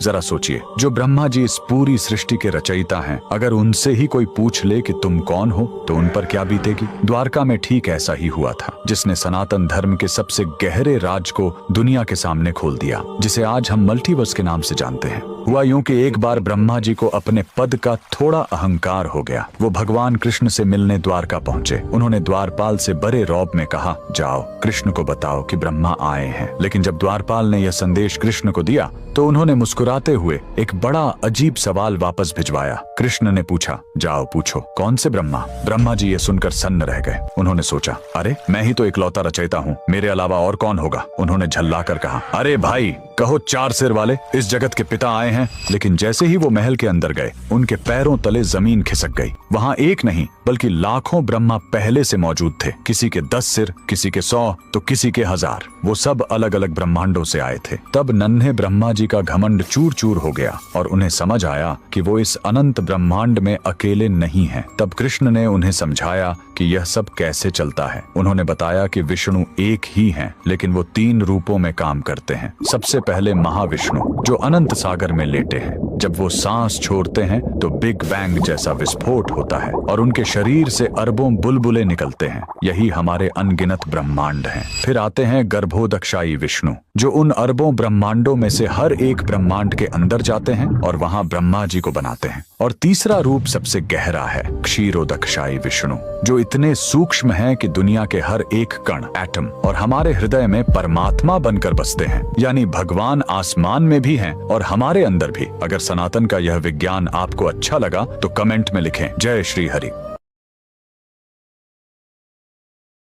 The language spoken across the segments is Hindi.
जरा सोचिए, जो ब्रह्मा जी इस पूरी सृष्टि के रचयिता हैं, अगर उनसे ही कोई पूछ ले कि तुम कौन हो तो उन पर क्या बीतेगी। द्वारका में ठीक ऐसा ही हुआ था, जिसने सनातन धर्म के सबसे गहरे राज को दुनिया के सामने खोल दिया, जिसे आज हम मल्टीवर्स के नाम से जानते हैं। हुआ यूं कि एक बार ब्रह्मा जी को अपने पद का थोड़ा अहंकार हो गया। वो भगवान कृष्ण से मिलने द्वारका पहुंचे। उन्होंने द्वारपाल से बड़े रौब में कहा, जाओ कृष्ण को बताओ कि ब्रह्मा आए हैं। लेकिन जब द्वारपाल ने यह संदेश कृष्ण को दिया तो उन्होंने मुस्कुराते हुए एक बड़ा अजीब सवाल वापस भिजवाया। कृष्ण ने पूछा, जाओ पूछो कौन से ब्रह्मा। ब्रह्मा जी ये सुनकर सन्न रह गए। उन्होंने सोचा, अरे मैं ही तो इकलौता रचयिता हूँ, मेरे अलावा और कौन होगा। उन्होंने झल्लाकर कहा, अरे भाई कहो, चार सिर वाले इस जगत के पिता आए हैं। लेकिन जैसे ही वो महल के अंदर गए, उनके पैरों तले जमीन खिसक गई। वहाँ एक नहीं बल्कि लाखों ब्रह्मा पहले से मौजूद थे। किसी के 10 सिर, किसी के 100 तो किसी के 1000। वो सब अलग अलग ब्रह्मांडों से आए थे। तब नन्हे ब्रह्मा जी का घमंड चूर चूर हो गया और उन्हें समझ आया कि वो इस अनंत ब्रह्मांड में अकेले नहीं हैं। तब कृष्ण ने उन्हें समझाया कि यह सब कैसे चलता है। उन्होंने बताया कि विष्णु एक ही हैं, लेकिन वो 3 रूपों में काम करते हैं। सबसे पहले महाविष्णु, जो अनंत सागर में लेटे हैं। जब वो सांस छोड़ते हैं तो बिग बैंग जैसा विस्फोट होता है और उनके शरीर से अरबों बुलबुले निकलते हैं। यही हमारे अनगिनत ब्रह्मांड हैं। फिर आते हैं गर्भोदक्षाई विष्णु, जो उन अरबों ब्रह्मांडों में से हर एक ब्रह्मांड के अंदर जाते हैं और वहां ब्रह्मा जी को बनाते हैं। और तीसरा रूप सबसे गहरा है क्षीरोदक्षाई विष्णु, जो इतने सूक्ष्म हैं कि दुनिया के हर एक कण, एटम और हमारे हृदय में परमात्मा बनकर बसते हैं। यानी भगवान आसमान में भी हैं और हमारे अंदर भी। अगर सनातन का यह विज्ञान आपको अच्छा लगा तो कमेंट में लिखें, जय श्री हरि।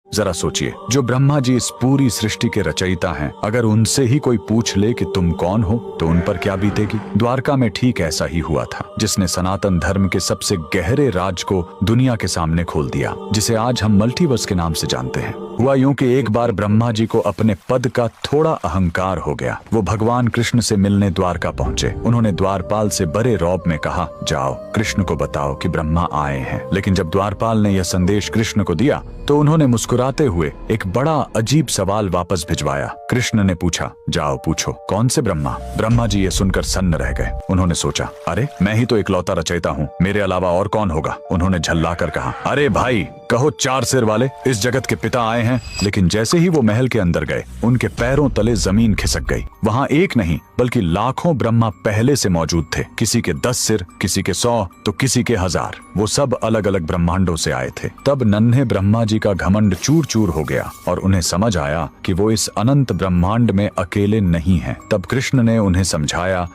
जरा सोचिए, जो ब्रह्मा जी इस पूरी सृष्टि के रचयिता हैं, अगर उनसे ही कोई पूछ ले कि तुम कौन हो तो उन पर क्या बीतेगी। द्वारका में ठीक ऐसा ही हुआ था, जिसने सनातन धर्म के सबसे गहरे राज को दुनिया के सामने खोल दिया, जिसे आज हम मल्टीवर्स के नाम से जानते हैं। हुआ यूं कि एक बार ब्रह्मा जी को अपने पद का थोड़ा अहंकार हो गया। वो भगवान कृष्ण से मिलने द्वारका पहुंचे। उन्होंने द्वारपाल से बड़े रौब में कहा, जाओ कृष्ण को बताओ कि ब्रह्मा आए हैं। लेकिन जब द्वारपाल ने यह संदेश कृष्ण को दिया तो उन्होंने मुस्कुराते हुए एक बड़ा अजीब सवाल वापस भिजवाया। कृष्ण ने पूछा, जाओ पूछो कौन से ब्रह्मा। ब्रह्मा जी ये सुनकर सन्न रह गए। उन्होंने सोचा, अरे मैं ही तो इकलौता रचयिता हूँ, मेरे अलावा और कौन होगा। उन्होंने झल्लाकर कहा, अरे भाई कहो, 4 सिर वाले इस जगत के पिता आए हैं। लेकिन जैसे ही वो महल के अंदर गए, उनके पैरों तले जमीन खिसक गई। वहाँ एक नहीं बल्कि लाखों ब्रह्मा पहले से मौजूद थे। किसी के 10 सिर, किसी के 100 तो किसी के 1000। वो सब अलग अलग ब्रह्मांडों से आए थे। तब नन्हे ब्रह्मा जी का घमंड चूर चूर हो गया और उन्हें समझ आया कि वो इस अनंत ब्रह्मांड में अकेले नहीं हैं। तब कृष्ण ने उन्हें समझाया